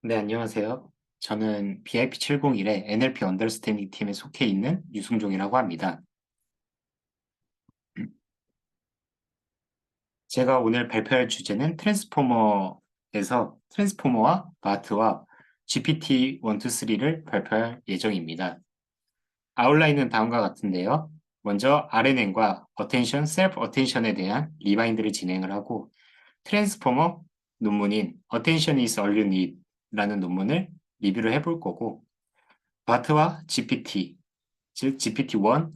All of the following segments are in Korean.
네, 안녕하세요. 저는 BIP701의 NLP 언더스탠딩 팀에 속해 있는 유승종이라고 합니다. 제가 오늘 발표할 주제는 트랜스포머와 바트와 GPT 1, 2, 3를 발표할 예정입니다. 아웃라인은 다음과 같은데요. 먼저 RNN과 어텐션, 셀프 어텐션에 대한 리마인드를 진행을 하고 트랜스포머 논문인 Attention is all you need 라는 논문을 리뷰를 해볼 거고 바트와 GPT, 즉 GPT-1,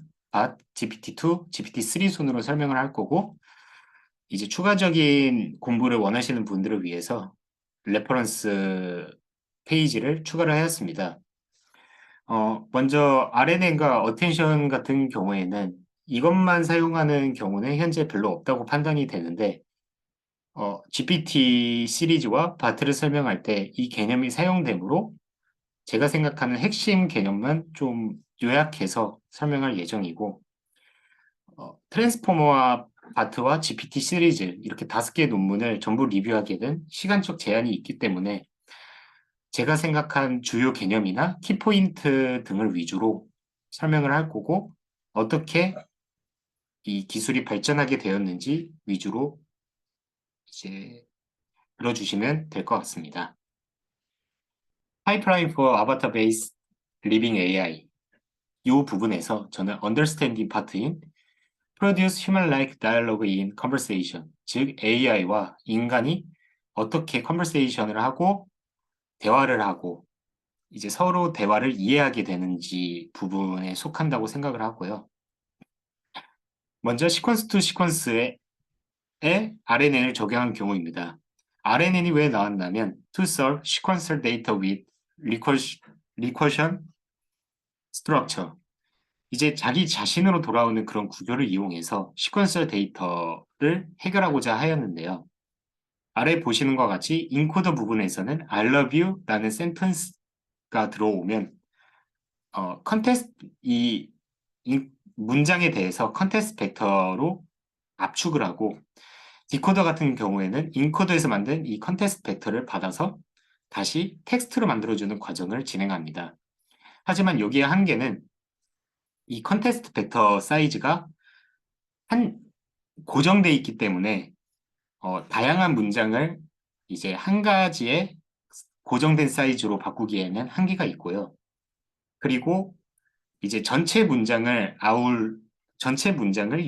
GPT-2, GPT-3 순으로 설명을 할 거고 이제 추가적인 공부를 원하시는 분들을 위해서 레퍼런스 페이지를 추가를 하였습니다. 먼저 RNN과 어텐션 같은 경우에는 이것만 사용하는 경우는 현재 별로 없다고 판단이 되는데 GPT 시리즈와 바트를 설명할 때 이 개념이 사용되므로 제가 생각하는 핵심 개념만 좀 요약해서 설명할 예정이고 트랜스포머와 바트와 GPT 시리즈 이렇게 5개 논문을 전부 리뷰하게 된 시간적 제한이 있기 때문에 제가 생각한 주요 개념이나 키포인트 등을 위주로 설명을 할 거고 어떻게 이 기술이 발전하게 되었는지 위주로 이제 들어주시면 될 것 같습니다. 파이프라인 for Avatar Based Living AI 이 부분에서 저는 Understanding 파트인 Produce Human-like Dialogue in Conversation, 즉 AI와 인간이 어떻게 컨버세이션을 하고 대화를 하고 이제 서로 대화를 이해하게 되는지 부분에 속한다고 생각을 하고요. 먼저 시퀀스 투 시퀀스에 RNN을 적용한 경우입니다. RNN이 왜 나왔냐면 to solve sequential data with recursion structure 이제 자기 자신으로 돌아오는 그런 구조를 이용해서 시퀀셜 데이터를 해결하고자 하였는데요. 아래 보시는 것과 같이 인코더 부분에서는 I love you 라는 센텐스가 들어오면 이 문장에 대해서 컨텍스트 벡터로 압축을 하고 디코더 같은 경우에는 인코더에서 만든 이 컨텍스트 벡터를 받아서 다시 텍스트로 만들어주는 과정을 진행합니다. 하지만 여기에 한계는 이 컨텍스트 벡터 사이즈가 한 고정돼 있기 때문에 다양한 문장을 이제 한 가지의 고정된 사이즈로 바꾸기에는 한계가 있고요. 그리고 이제 전체 문장을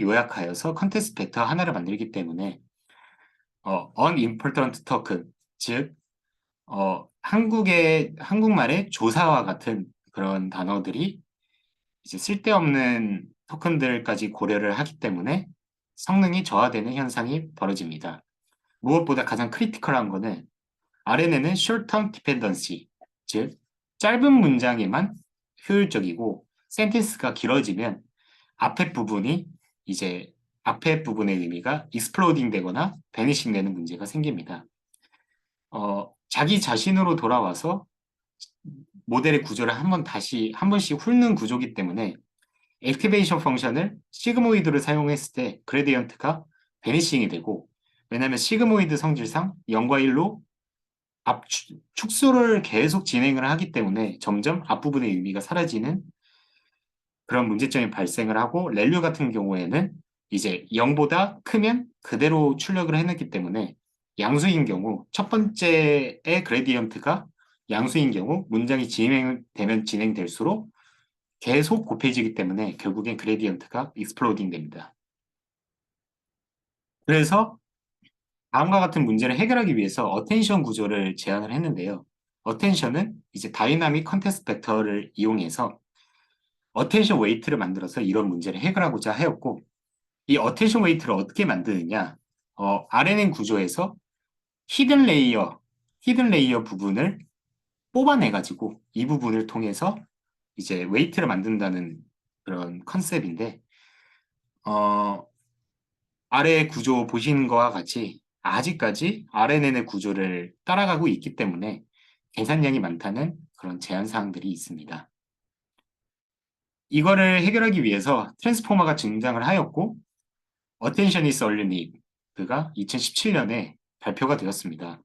요약하여서 컨텍스트 벡터 하나를 만들기 때문에 unimportant token, 즉 한국말의 조사와 같은 그런 단어들이 이제 쓸데없는 토큰들까지 고려를 하기 때문에 성능이 저하되는 현상이 벌어집니다. 무엇보다 가장 크리티컬한 거는 RNN은 short-term dependency, 즉 짧은 문장에만 효율적이고 센텐스가 길어지면 앞에 부분이 이제 앞에 부분의 의미가 exploding 되거나 vanishing 되는 문제가 생깁니다. 자기 자신으로 돌아와서 모델의 구조를 한 번씩 훑는 구조이기 때문에 액티베이션 펑션을 시그모이드를 사용했을 때 그레디언트가 베니싱이 되고 왜냐하면 시그모이드 성질상 0과 1로 축소를 계속 진행을 하기 때문에 점점 앞부분의 의미가 사라지는 그런 문제점이 발생을 하고 렐류 같은 경우에는 이제 0보다 크면 그대로 출력을 해냈기 때문에 양수인 경우 첫 번째의 그레디언트가 양수인 경우 문장이 진행되면 진행될수록 계속 곱해지기 때문에 결국엔 그레디언트가 익스플로딩 됩니다. 그래서 다음과 같은 문제를 해결하기 위해서 어텐션 구조를 제안을 했는데요. 어텐션은 이제 다이나믹 컨텍스트 벡터를 이용해서 어텐션 웨이트를 만들어서 이런 문제를 해결하고자 하였고 이 어텐션 웨이트를 어떻게 만드느냐 RNN 구조에서 히든 레이어 부분을 뽑아내가지고 이 부분을 통해서 이제 웨이트를 만든다는 그런 컨셉인데 아래 구조 보시는 것과 같이 아직까지 RNN의 구조를 따라가고 있기 때문에 계산량이 많다는 그런 제한 사항들이 있습니다. 이거를 해결하기 위해서 트랜스포머가 등장을 하였고 Attention is all you need가 2017년에 발표가 되었습니다.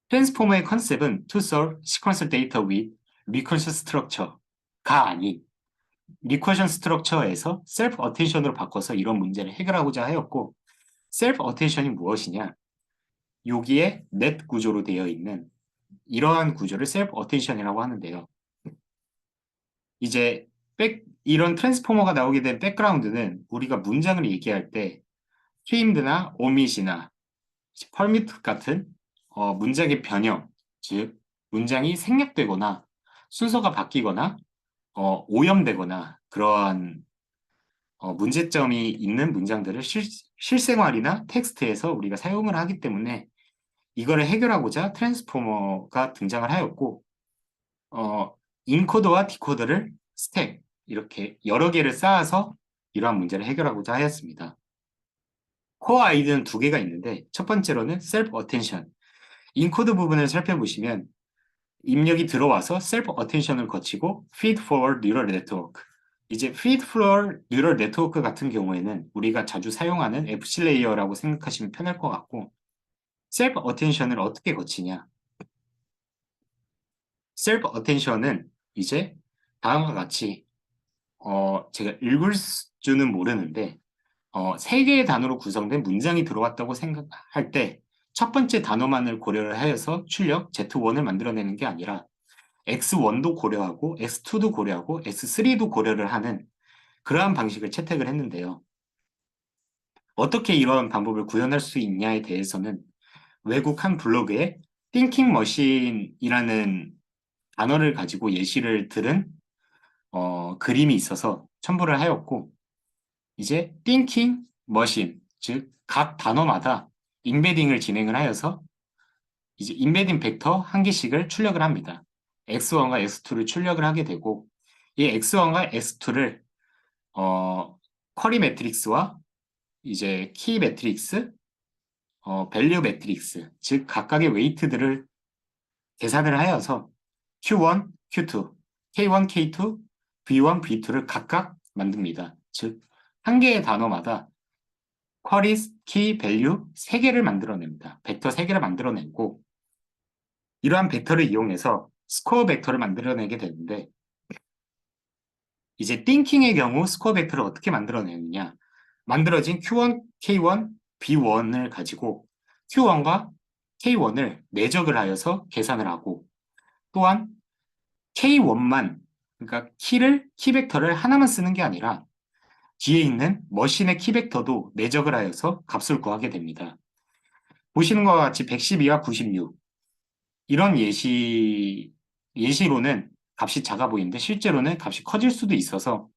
트랜스포머의 컨셉은 to solve sequential data with recursion structure가 아닌 recursion structure에서 self attention으로 바꿔서 이런 문제를 해결하고자 하였고, self attention이 무엇이냐? 여기에 net 구조로 되어 있는 이러한 구조를 self attention이라고 하는데요. 이제 이런 트랜스포머가 나오게 된 백그라운드는 우리가 문장을 얘기할 때 trimed나 omit이나 permit 같은 문장의 변형, 즉 문장이 생략되거나 순서가 바뀌거나 오염되거나 그러한 문제점이 있는 문장들을 실생활이나 텍스트에서 우리가 사용을 하기 때문에 이거를 해결하고자 트랜스포머가 등장을 하였고, 인코더와 디코더를 스택, 이렇게 여러 개를 쌓아서 이러한 문제를 해결하고자 하였습니다. 코어 아이디어는 두 개가 있는데, 첫 번째로는 셀프 어텐션. 인코더 부분을 살펴보시면 입력이 들어와서 셀프 어텐션을 거치고 feed forward neural network. 이제 feed forward neural network 같은 경우에는 우리가 자주 사용하는 FC 레이어라고 생각하시면 편할 것 같고, 셀프 어텐션을 어떻게 거치냐? 셀프 어텐션은 이제 다음과 같이 제가 읽을 줄은 모르는데 세 개의 단어로 구성된 문장이 들어왔다고 생각할 때 첫 번째 단어만을 고려를 하여서 출력 Z1을 만들어내는 게 아니라 X1도 고려하고 X2도 고려하고 X3도 고려를 하는 그러한 방식을 채택을 했는데요. 어떻게 이런 방법을 구현할 수 있냐에 대해서는 외국 한 블로그에 Thinking Machine이라는 단어를 가지고 예시를 들은 그림이 있어서 첨부를 하였고, 이제 Thinking Machine, 즉 각 단어마다 인베딩을 진행을 하여서 이제 인베딩 벡터 한 개씩을 출력을 합니다. X1과 X2를 출력을 하게 되고, 이 X1과 X2를 쿼리 매트릭스와 이제 키 매트릭스, 밸류 매트릭스, 즉 각각의 웨이트들을 계산을 하여서 Q1, Q2, K1, K2, V1, V2를 각각 만듭니다. 즉, 한 개의 단어마다 쿼리, 키, 밸류 3개를 만들어냅니다. 벡터 3개를 만들어내고, 이러한 벡터를 이용해서 스코어 벡터를 만들어내게 되는데, 이제 띵킹의 경우 스코어 벡터를 어떻게 만들어내느냐? 만들어진 Q1, K1, B1을 가지고 Q1과 K1을 내적을 하여서 계산을 하고, 또한 K1만, 그러니까 키 벡터를 하나만 쓰는 게 아니라 뒤에 있는 머신의 키 벡터도 내적을 하여서 값을 구하게 됩니다. 보시는 것과 같이 112와 96 이런 예시로는 값이 작아 보이는데 실제로는 값이 커질 수도 있어서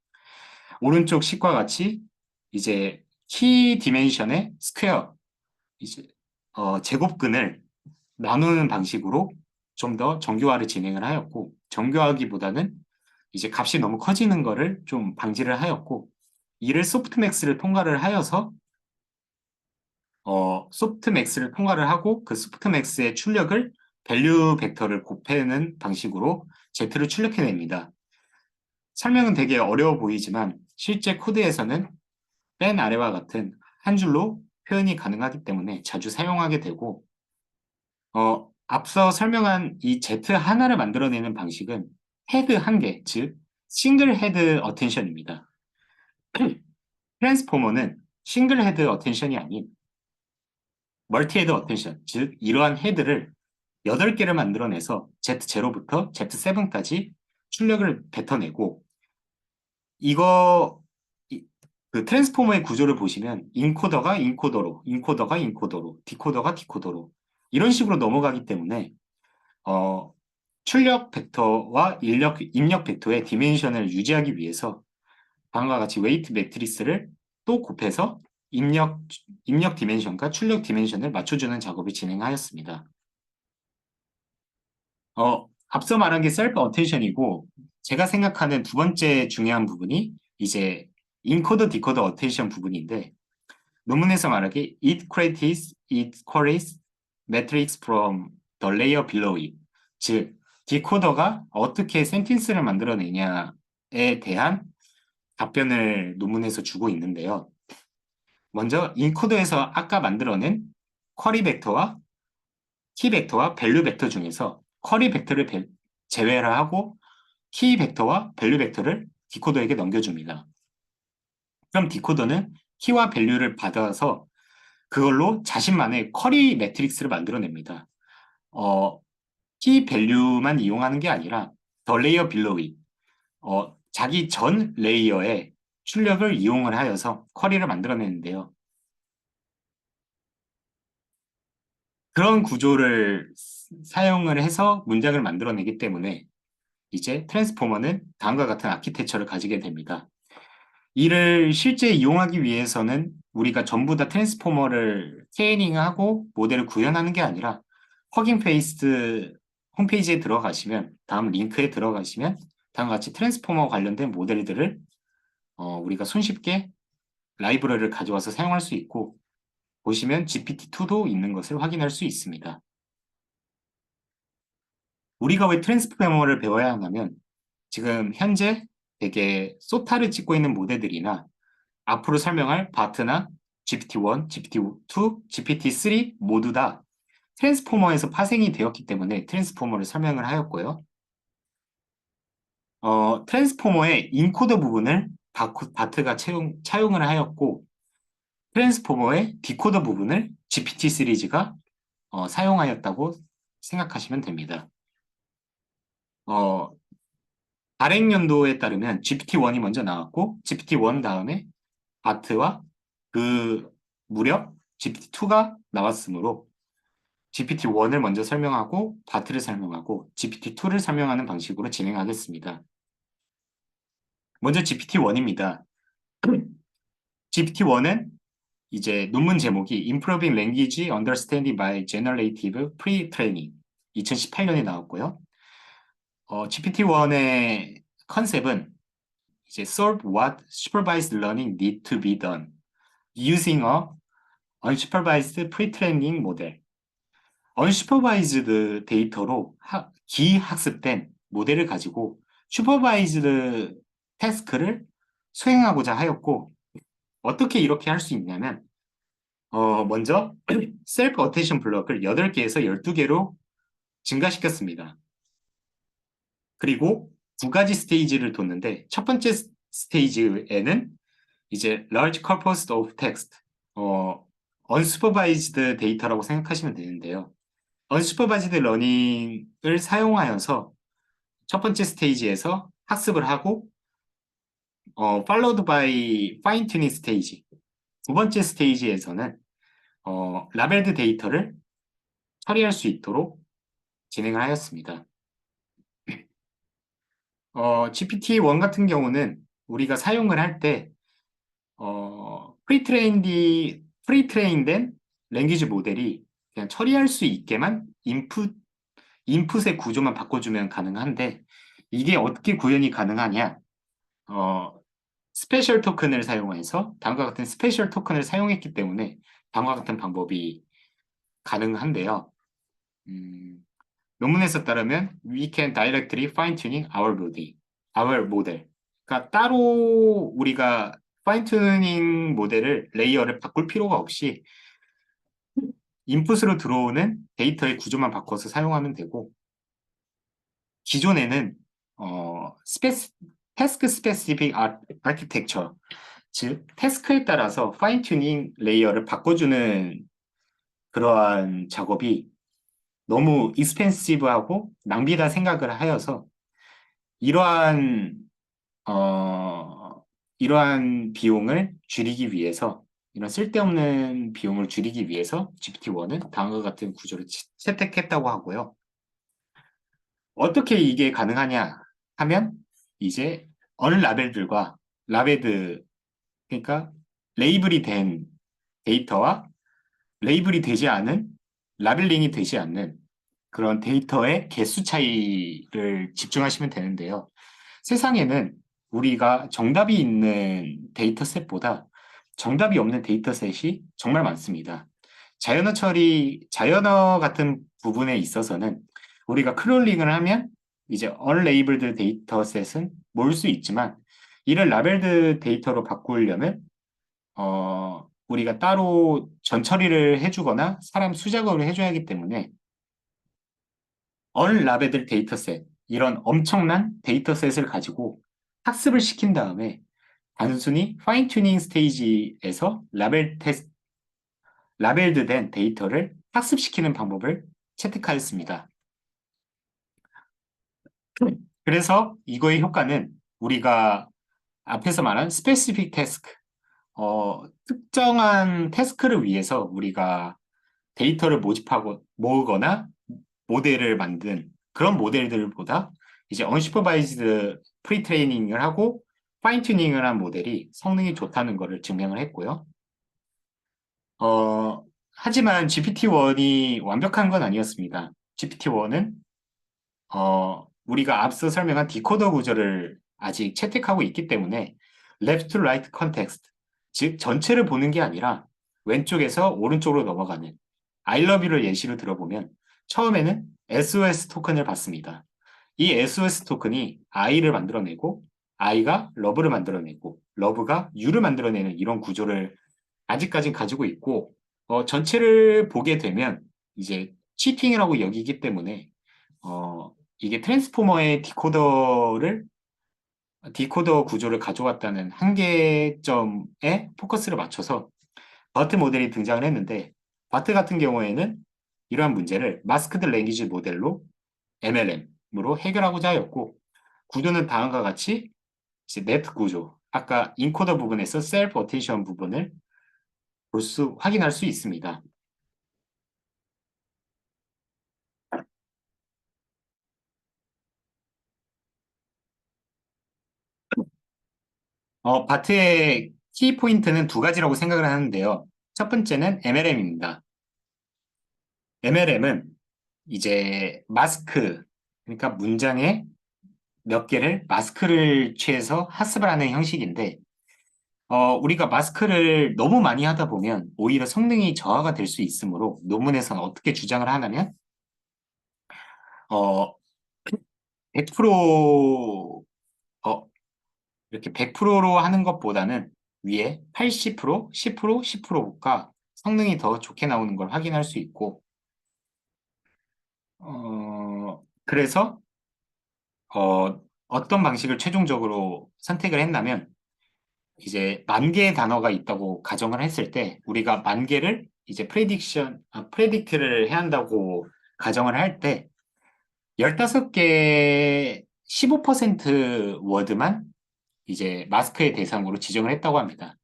오른쪽 식과 같이 이제 키 디멘션의 스퀘어, 이제 제곱근을 나누는 방식으로 좀 더 정교화를 진행을 하였고, 정교화기보다는 이제 값이 너무 커지는 거를 좀 방지를 하였고, 이를 소프트맥스를 통과를 하여서 소프트맥스를 통과를 하고 그 소프트맥스의 출력을 밸류 벡터를 곱해는 방식으로 Z를 출력해냅니다. 설명은 되게 어려워 보이지만 실제 코드에서는 맨 아래와 같은 한 줄로 표현이 가능하기 때문에 자주 사용하게 되고, 앞서 설명한 이 Z 하나를 만들어내는 방식은 헤드 한 개, 즉 싱글 헤드 어텐션입니다. 트랜스포머는 싱글 헤드 어텐션이 아닌 멀티 헤드 어텐션, 즉 이러한 헤드를 8개를 만들어내서 Z0부터 Z7까지 출력을 뱉어내고, 이거 그 트랜스포머의 구조를 보시면 인코더가 인코더로, 인코더가 인코더로, 디코더가 디코더로 이런 식으로 넘어가기 때문에 출력 벡터와 입력 벡터의 디멘션을 유지하기 위해서 다음과 같이 웨이트 매트리스를 또 곱해서 입력 디멘션과 출력 디멘션을 맞춰주는 작업을 진행하였습니다. 앞서 말한 게 셀프 어텐션이고, 제가 생각하는 두 번째 중요한 부분이 이제 인코더 디코더 어텐션 부분인데, 논문에서 말하기 it creates its queries metrics from the layer below it. 즉 디코더가 어떻게 센텐스를 만들어내냐에 대한 답변을 논문에서 주고 있는데요. 먼저 인코더에서 아까 만들어낸 쿼리 벡터와 키 벡터와 밸류 벡터 중에서 쿼리 벡터를 제외를 하고 키 벡터와 밸류 벡터를 디코더에게 넘겨줍니다. 그럼 디코더는 키와 밸류를 받아서 그걸로 자신만의 쿼리 매트릭스를 만들어냅니다. 어, 키 밸류만 이용하는 게 아니라 더 레이어 빌로우 자기 전 레이어의 출력을 이용을 하여서 쿼리를 만들어내는데요. 그런 구조를 사용을 해서 문장을 만들어내기 때문에 이제 트랜스포머는 다음과 같은 아키텍처를 가지게 됩니다. 이를 실제 이용하기 위해서는 우리가 전부 다 트랜스포머를 트레이닝하고 모델을 구현하는 게 아니라 허깅 페이스트 홈페이지에 들어가시면 다음 링크에 들어가시면 다음과 같이 트랜스포머 관련된 모델들을 우리가 손쉽게 라이브러리를 가져와서 사용할 수 있고 보시면 GPT-2도 있는 것을 확인할 수 있습니다. 우리가 왜 트랜스포머를 배워야 하냐면 지금 현재 되게 소타를 찍고 있는 모델들이나 앞으로 설명할 바트나 GPT-1, GPT-2, GPT-3 모두 다 트랜스포머에서 파생이 되었기 때문에 트랜스포머를 설명을 하였고요. 트랜스포머의 인코더 부분을 바트가 차용을 하였고 트랜스포머의 디코더 부분을 GPT 시리즈가 사용하였다고 생각하시면 됩니다. 어, 발행 연도에 따르면 GPT-1이 먼저 나왔고 GPT-1 다음에 바트와 그 무렵 GPT-2가 나왔으므로 GPT-1을 먼저 설명하고 바트를 설명하고 GPT-2를 설명하는 방식으로 진행하겠습니다. 먼저 GPT-1입니다. GPT-1은 이제 논문 제목이 Improving Language Understanding by Generative Pre-Training 2018년에 나왔고요. GPT-1의 컨셉은 이제 solve what supervised learning need to be done using a unsupervised pre-training model. unsupervised 데이터로 기학습된 모델을 가지고 슈퍼바이즈드 태스크를 수행하고자 하였고 어떻게 이렇게 할 수 있냐면 먼저 셀프 어텐션 블럭을 8개에서 12개로 증가시켰습니다. 그리고 두 가지 스테이지를 뒀는데 첫 번째 스테이지에는 이제 large corpus of text unsupervised 데이터라고 생각하시면 되는데요. unsupervised learning을 사용하여서 첫 번째 스테이지에서 학습을 하고 followed by fine tuning 스테이지 두 번째 스테이지에서는 라벨드 데이터를 처리할 수 있도록 진행을 하였습니다. GPT-1 같은 경우는 우리가 사용을 할 때 프리트레인된 랭귀지 모델이 그냥 처리할 수 있게만 인풋의 구조만 바꿔주면 가능한데 이게 어떻게 구현이 가능하냐? 스페셜 토큰을 사용해서 다음과 같은 스페셜 토큰을 사용했기 때문에 다음과 같은 방법이 가능한데요. 논문에서 따르면 we can directly fine-tuning our model. 그러니까 따로 우리가 파인튜닝 모델을 레이어를 바꿀 필요가 없이 인풋으로 들어오는 데이터의 구조만 바꿔서 사용하면 되고 기존에는 태스크 스페시픽 아키텍처 즉 태스크에 따라서 파인튜닝 레이어를 바꿔주는 그러한 작업이 너무 익스펜시브하고 낭비다 생각을 하여서 이러한 이러한 비용을 줄이기 위해서 이런 쓸데없는 비용을 줄이기 위해서 GPT-1은 다음과 같은 구조를 채택했다고 하고요. 어떻게 이게 가능하냐 하면 이제 어느 라벨들과 라벨드 그러니까 레이블이 된 데이터와 레이블이 되지 않은 라벨링이 되지 않는 그런 데이터의 개수 차이를 집중하시면 되는데요. 세상에는 우리가 정답이 있는 데이터셋보다 정답이 없는 데이터셋이 정말 많습니다. 자연어 같은 부분에 있어서는 우리가 크롤링을 하면 이제 unlabeled 데이터셋은 모을 수 있지만 이를 라벨드 데이터로 바꾸려면 우리가 따로 전처리를 해주거나 사람 수작업을 해줘야 하기 때문에 unlabeled 데이터셋, 이런 엄청난 데이터셋을 가지고 학습을 시킨 다음에 단순히 파인 튜닝 스테이지에서 라벨드된 데이터를 학습시키는 방법을 채택하였습니다. 그래서 이거의 효과는 우리가 앞에서 말한 스페시픽 태스크, 특정한 태스크를 위해서 우리가 데이터를 모집하고 모으거나 모델을 만든 그런 모델들보다 이제 언슈퍼바이즈드 프리트레이닝을 하고 파인 튜닝을 한 모델이 성능이 좋다는 것을 증명을 했고요. 하지만 GPT-1이 완벽한 건 아니었습니다. GPT-1은 우리가 앞서 설명한 디코더 구조를 아직 채택하고 있기 때문에 left to right context, 즉 전체를 보는 게 아니라 왼쪽에서 오른쪽으로 넘어가는 I love you를 예시로 들어보면 처음에는 SOS 토큰을 받습니다. 이 SOS 토큰이 I를 만들어내고 I가 love를 만들어내고 love가 U를 만들어내는 이런 구조를 아직까지 가지고 있고 전체를 보게 되면 이제 치팅이라고 여기기 때문에 이게 트랜스포머의 디코더 구조를 가져왔다는 한계점에 포커스를 맞춰서 바트 모델이 등장을 했는데 바트 같은 경우에는 이러한 문제를 마스크드 랭귀지 모델로 MLM으로 해결하고자 하였고 구조는 다음과 같이 이제 네트 구조, 아까 인코더 부분에서 셀프 어테이션 부분을 확인할 수 있습니다. 바트의 키 포인트는 두 가지라고 생각을 하는데요. 첫 번째는 MLM입니다. MLM은 이제 마스크, 그러니까 문장에 몇 개를 마스크를 취해서 학습을 하는 형식인데, 우리가 마스크를 너무 많이 하다 보면 오히려 성능이 저하가 될 수 있으므로 논문에서는 어떻게 주장을 하냐면, 어, 100%, 이렇게 100%로 하는 것보다는 위에 80%, 10%, 10%가 성능이 더 좋게 나오는 걸 확인할 수 있고, 그래서 어떤 방식을 최종적으로 선택을 했냐면 이제 만 개의 단어가 있다고 가정을 했을 때 우리가 만 개를 이제 프레딕트를 해야 한다고 가정을 할 때 15개 15% 워드만 이제 마스크의 대상으로 지정을 했다고 합니다.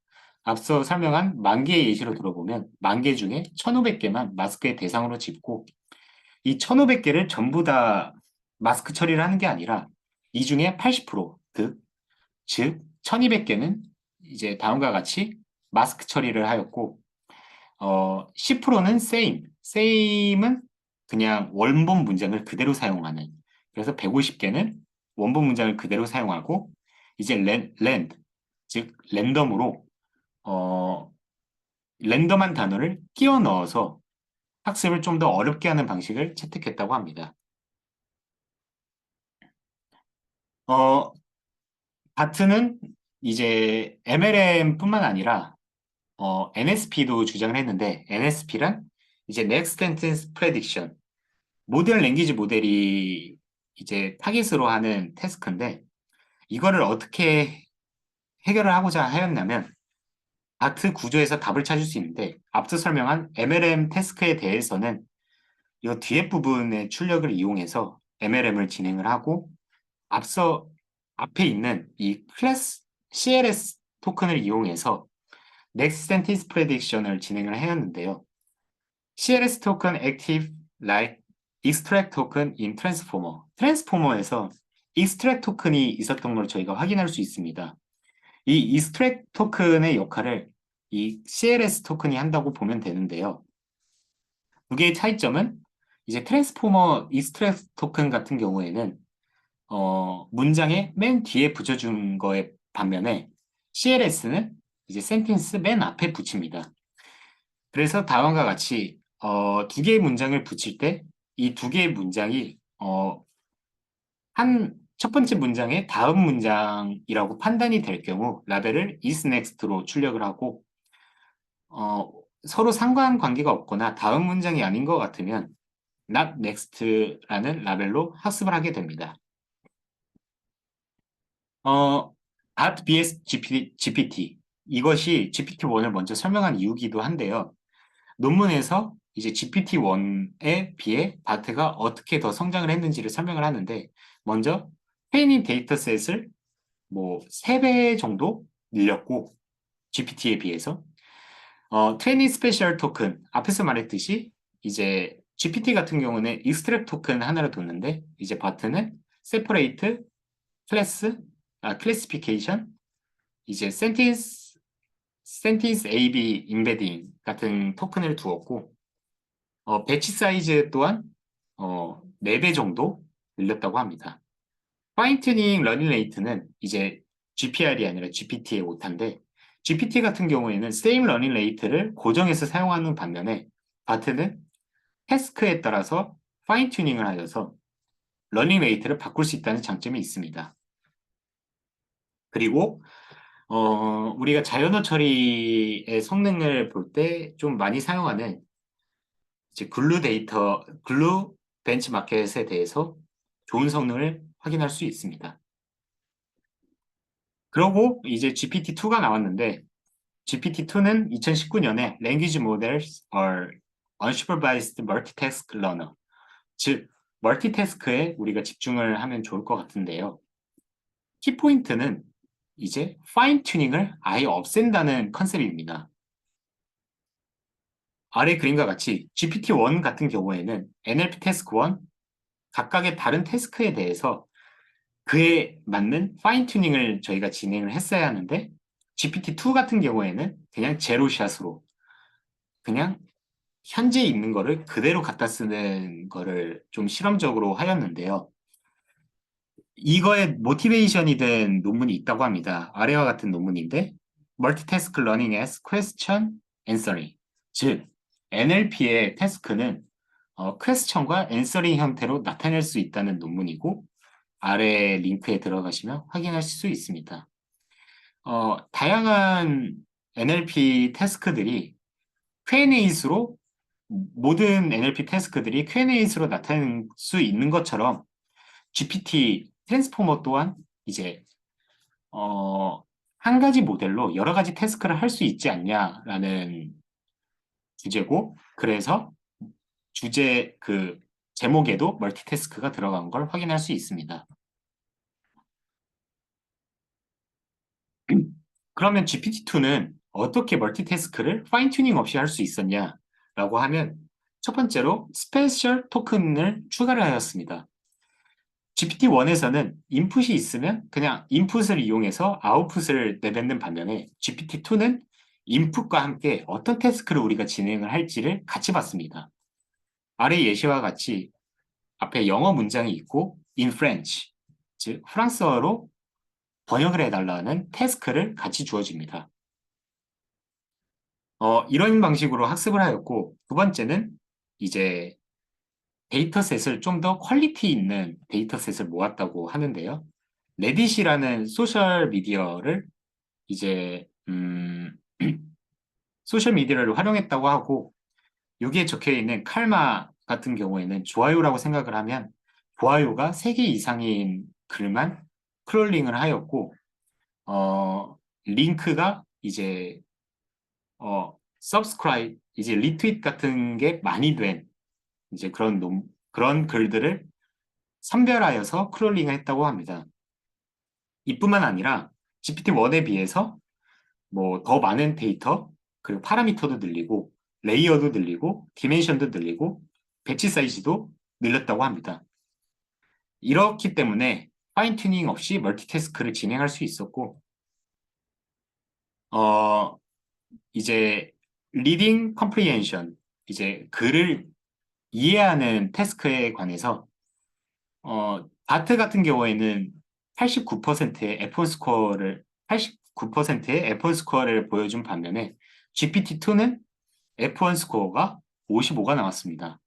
앞서 설명한 만 개의 예시로 들어보면 만 개 중에 1,500개만 마스크의 대상으로 집고 이 1,500개를 전부 다 마스크 처리를 하는 게 아니라 이 중에 80%, 즉 1,200개는 이제 다음과 같이 마스크 처리를 하였고 10%는 same은 그냥 원본 문장을 그대로 사용하는 그래서 150개는 원본 문장을 그대로 사용하고 이제 즉 랜덤으로 어, 랜덤한 단어를 끼워 넣어서 학습을 좀 더 어렵게 하는 방식을 채택했다고 합니다. 어, 바트는 이제 MLM뿐만 아니라 NSP도 주장을 했는데 NSP란 이제 Next Sentence Prediction 모델 랭귀지 모델이 이제 타깃으로 하는 태스크인데 이거를 어떻게 해결을 하고자 하였냐면 바트 구조에서 답을 찾을 수 있는데 앞서 설명한 MLM 태스크에 대해서는 이 뒤에 부분의 출력을 이용해서 MLM을 진행을 하고 앞서 앞에 있는 이 클래스 CLS 토큰을 이용해서 Next Sentence Prediction을 진행을 하였는데요. CLS 토큰 Active Like Extract 토큰 in Transformer. 트랜스포머에서 Extract 토큰이 있었던 걸 저희가 확인할 수 있습니다. 이 Extract 토큰의 역할을 이 CLS 토큰이 한다고 보면 되는데요. 두 개의 차이점은 이제 트랜스포머 Extract 토큰 같은 경우에는 문장의 맨 뒤에 붙여준 거에 반면에 CLS는 이제 센텐스 맨 앞에 붙입니다. 그래서 다음과 같이 두 개의 문장을 붙일 때 이 두 개의 문장이 첫 번째 문장의 다음 문장이라고 판단이 될 경우 라벨을 is next로 출력을 하고 서로 상관관계가 없거나 다음 문장이 아닌 것 같으면 not next라는 라벨로 학습을 하게 됩니다. 어, vs GPT. 이것이 GPT-1을 먼저 설명한 이유기도 한데요. 논문에서 이제 GPT-1에 비해 바트가 어떻게 더 성장을 했는지를 설명을 하는데, 먼저 트레이닝 데이터셋을 뭐 3배 정도 늘렸고, GPT에 비해서. 트레이닝 스페셜 토큰, 앞에서 말했듯이 이제 GPT 같은 경우는 익스트랙 토큰 하나를 뒀는데, 이제 바트는 세퍼레이트, 클래시피케이션, 이제 센티스 AB 임베딩 같은 토큰을 두었고, 배치 사이즈 또한 4배 정도 늘렸다고 합니다. 파인 튜닝 러닝 레이트는 이제 GPR이 아니라 GPT의 오타인데, GPT 같은 경우에는 same 러닝 레이트를 고정해서 사용하는 반면에 바트는 태스크에 따라서 파인 튜닝을 하여서 러닝 레이트를 바꿀 수 있다는 장점이 있습니다. 그리고 우리가 자연어 처리의 성능을 볼 때 좀 많이 사용하는 이제 글루 벤치마켓에 대해서 좋은 성능을 확인할 수 있습니다. 그러고 이제 GPT-2가 나왔는데, GPT-2는 2019년에 Language Models are Unsupervised Multitask Learner, 즉 멀티태스크에 우리가 집중을 하면 좋을 것 같은데요. 키포인트는 이제 파인 튜닝을 아예 없앤다는 컨셉입니다. 아래 그림과 같이 GPT-1 같은 경우에는 NLP 태스크 1, 각각의 다른 태스크에 대해서 그에 맞는 파인 튜닝을 저희가 진행을 했어야 하는데, GPT-2 같은 경우에는 그냥 제로샷으로 그냥 현재 있는 거를 그대로 갖다 쓰는 거를 좀 실험적으로 하였는데요. 이거에 모티베이션이 된 논문이 있다고 합니다. 아래와 같은 논문인데, Multitask Learning as Question Answering, 즉 NLP의 태스크는 퀘스천과 앤서링 형태로 나타낼 수 있다는 논문이고, 아래 링크에 들어가시면 확인하실 수 있습니다. 다양한 NLP 태스크들이 Q&A수로, 모든 NLP 태스크들이 Q&A수로 나타낼 수 있는 것처럼 GPT 트랜스포머 또한 이제 한 가지 모델로 여러 가지 태스크를 할 수 있지 않냐라는 주제고, 그래서 주제 그 제목에도 멀티태스크가 들어간 걸 확인할 수 있습니다. 그러면 GPT-2는 어떻게 멀티태스크를 파인 튜닝 없이 할 수 있었냐라고 하면, 첫 번째로 스페셜 토큰을 추가를 하였습니다. GPT-1에서는 인풋이 있으면 그냥 인풋을 이용해서 아웃풋을 내뱉는 반면에, GPT-2는 인풋과 함께 어떤 태스크를 우리가 진행을 할지를 같이 봤습니다. 아래 예시와 같이 앞에 영어 문장이 있고 in French, 즉 프랑스어로 번역을 해달라는 태스크를 같이 주어집니다. 이런 방식으로 학습을 하였고, 두 번째는 이제 데이터셋을 좀 더 퀄리티 있는 데이터셋을 모았다고 하는데요. 레딧이라는 소셜 미디어를 이제 소셜 미디어를 활용했다고 하고, 여기에 적혀 있는 칼마 같은 경우에는 좋아요라고 생각을 하면 좋아요가 3개 이상인 글만 크롤링을 하였고, 링크가 이제 subscribe, 이제 리트윗 같은 게 많이 된 이제 그런 글들을 선별하여서 크롤링을 했다고 합니다. 이뿐만 아니라 GPT-1에 비해서 뭐 더 많은 데이터, 그리고 파라미터도 늘리고, 레이어도 늘리고, 디멘션도 늘리고, 배치 사이즈도 늘렸다고 합니다. 이렇기 때문에 파인 튜닝 없이 멀티태스크를 진행할 수 있었고, 이제 리딩 컴프리hension, 이제 글을 이해하는 태스크에 관해서 바트 같은 경우에는 89%의 F1 스코어를 89%의 F1 스코어를 보여준 반면에, GPT-2는 F1 스코어가 55가 나왔습니다.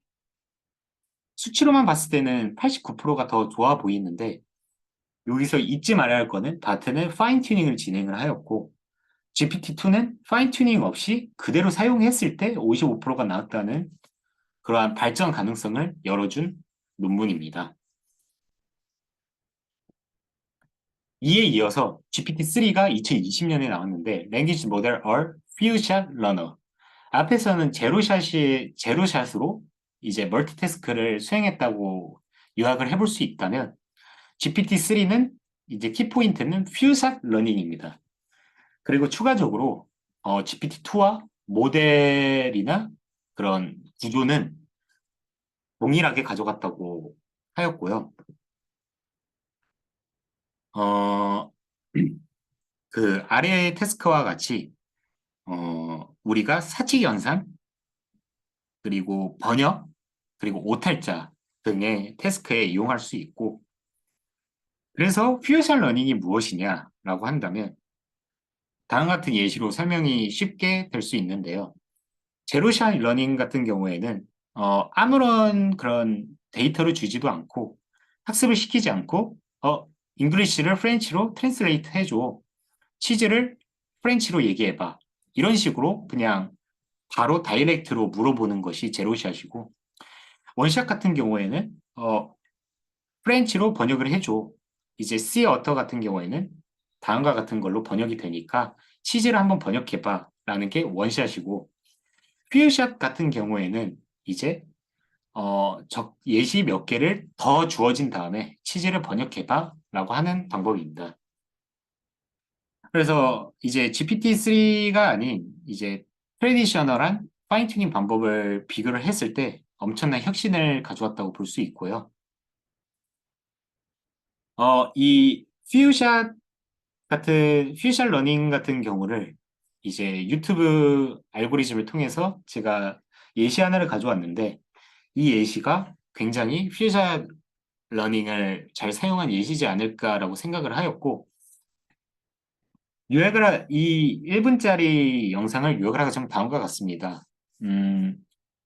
수치로만 봤을 때는 89%가 더 좋아 보이는데, 여기서 잊지 말아야 할 거는 바트는 파인 튜닝을 진행을 하였고, GPT-2는 파인 튜닝 없이 그대로 사용했을 때 55%가 나왔다는 그러한 발전 가능성을 열어준 논문입니다. 이에 이어서 GPT-3가 2020년에 나왔는데 Language Model are Few-Shot Learner. 앞에서는 제로샷으로 이제 멀티태스크를 수행했다고 요약을 해볼 수 있다면 GPT-3는 이제 키포인트는 Few-Shot Learning입니다. 그리고 추가적으로 GPT-2와 모델이나 그런 구조는 동일하게 가져갔다고 하였고요. 어, 그 아래의 태스크와 같이 우리가 사칙 연산 그리고 번역 그리고 오탈자 등의 태스크에 이용할 수 있고 그래서 퓨전 러닝이 무엇이냐라고 한다면 다음 같은 예시로 설명이 쉽게 될 수 있는데요. 제로샷 러닝 같은 경우에는 아무런 그런 데이터를 주지도 않고 학습을 시키지 않고 잉글리시를 프렌치로 트랜스레이트 해줘. 치즈를 프렌치로 얘기해봐. 이런 식으로 그냥 바로 다이렉트로 물어보는 것이 제로샷이고 원샷 같은 경우에는 프렌치로 번역을 해줘. 이제 C 어터 같은 경우에는 다음과 같은 걸로 번역이 되니까 치즈를 한번 번역해봐 라는 게 원샷이고 퓨샷 같은 경우에는 이제 예시 몇 개를 더 주어진 다음에 치즈를 번역해봐 라고 하는 방법입니다. 그래서 이제 GPT-3가 아닌 이제 트레디셔널한 파인튜닝 방법을 비교를 했을 때 엄청난 혁신을 가져왔다고 볼 수 있고요. 이 퓨샷 러닝 같은 경우를 이제 유튜브 알고리즘을 통해서 제가 예시 하나를 가져왔는데 이 예시가 굉장히 퓨샷 러닝을 잘 사용한 예시지 않을까라고 생각을 하였고 이 1분짜리 영상을 요약을 하자면 다음과 같습니다. 음,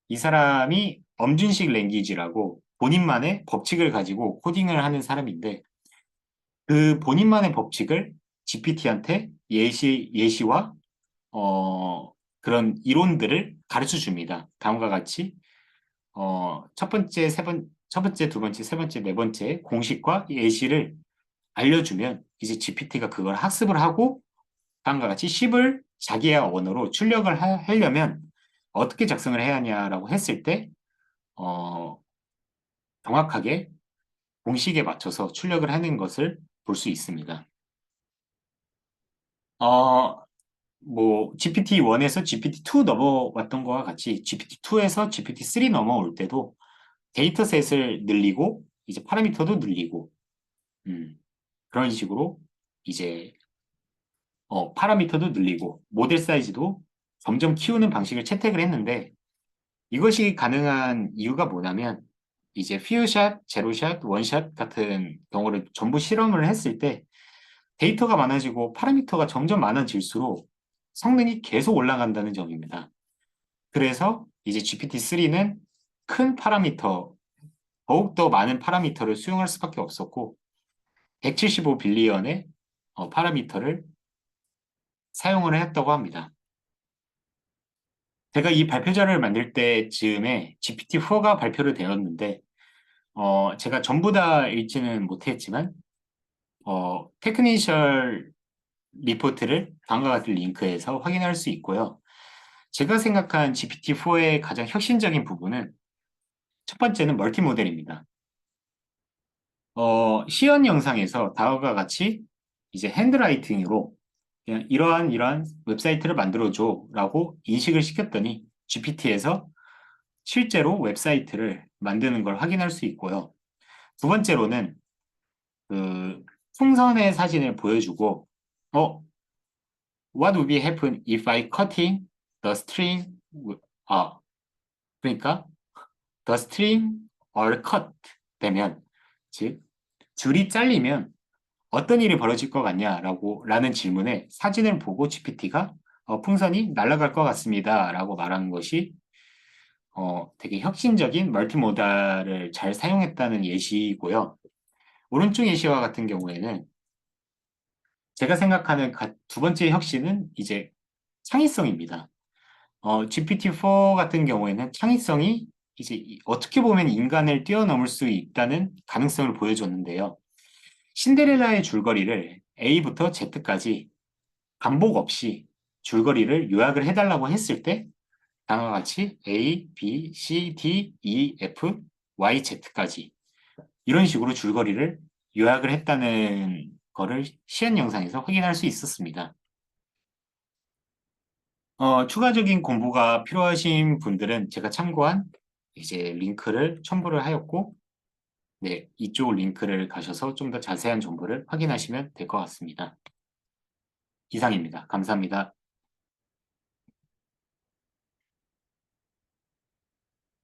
이 사람이 엄준식 랭귀지라고 본인만의 법칙을 가지고 코딩을 하는 사람인데 그 본인만의 법칙을 GPT한테 예시와 그런 이론들을 가르쳐 줍니다. 다음과 같이 첫 번째, 두 번째, 세 번째, 네 번째 공식과 예시를 알려주면 이제 GPT가 그걸 학습을 하고 다음과 같이 10을 자기의 언어로 출력을 하려면 어떻게 작성을 해야 하냐라고 했을 때 어, 정확하게 공식에 맞춰서 출력을 하는 것을 볼 수 있습니다. 어, 뭐 GPT-1에서 GPT-2 넘어왔던 거와 같이 GPT-2에서 GPT-3 넘어올 때도 데이터셋을 늘리고 이제 파라미터도 늘리고 그런 식으로 이제 파라미터도 늘리고 모델 사이즈도 점점 키우는 방식을 채택을 했는데 이것이 가능한 이유가 뭐냐면 이제 퓨샷, 제로샷, 원샷 같은 경우를 전부 실험을 했을 때 데이터가 많아지고 파라미터가 점점 많아질수록 성능이 계속 올라간다는 점입니다. 그래서 이제 GPT-3는 큰 파라미터, 더욱더 많은 파라미터를 수용할 수밖에 없었고 175 빌리언의 파라미터를 사용을 했다고 합니다. 제가 이 발표자를 만들 때 즈음에 GPT-4가 발표를 되었는데 제가 전부 다 읽지는 못했지만 테크니셜 리포트를 다음과 같은 링크에서 확인할 수 있고요. 제가 생각한 GPT-4의 가장 혁신적인 부분은 첫 번째는 멀티모델입니다. 시연 영상에서 다음과 같이 이제 핸드라이팅으로 그냥 이러한 웹사이트를 만들어줘 라고 인식을 시켰더니 GPT에서 실제로 웹사이트를 만드는 걸 확인할 수 있고요. 두 번째로는 그 풍선의 사진을 보여주고 what would be happen if I cutting the string 아 그러니까 the string or cut 되면 즉 줄이 잘리면 어떤 일이 벌어질 것 같냐라는 질문에 사진을 보고 GPT가 풍선이 날아갈 것 같습니다라고 말한 것이 되게 혁신적인 멀티모달을 잘 사용했다는 예시이고요. 오른쪽 예시와 같은 경우에는 제가 생각하는 두 번째 혁신은 이제 창의성입니다. GPT-4 같은 경우에는 창의성이 이제 어떻게 보면 인간을 뛰어넘을 수 있다는 가능성을 보여줬는데요. 신데렐라의 줄거리를 A부터 Z까지 반복 없이 줄거리를 요약을 해달라고 했을 때 다음과 같이 A, B, C, D, E, F, Y, Z까지 이런 식으로 줄거리를 요약을 했다는 거를 시연 영상에서 확인할 수 있었습니다. 추가적인 공부가 필요하신 분들은 제가 참고한 이제 링크를 첨부를 하였고, 네, 이쪽 링크를 가셔서 좀 더 자세한 정보를 확인하시면 될 것 같습니다. 이상입니다. 감사합니다.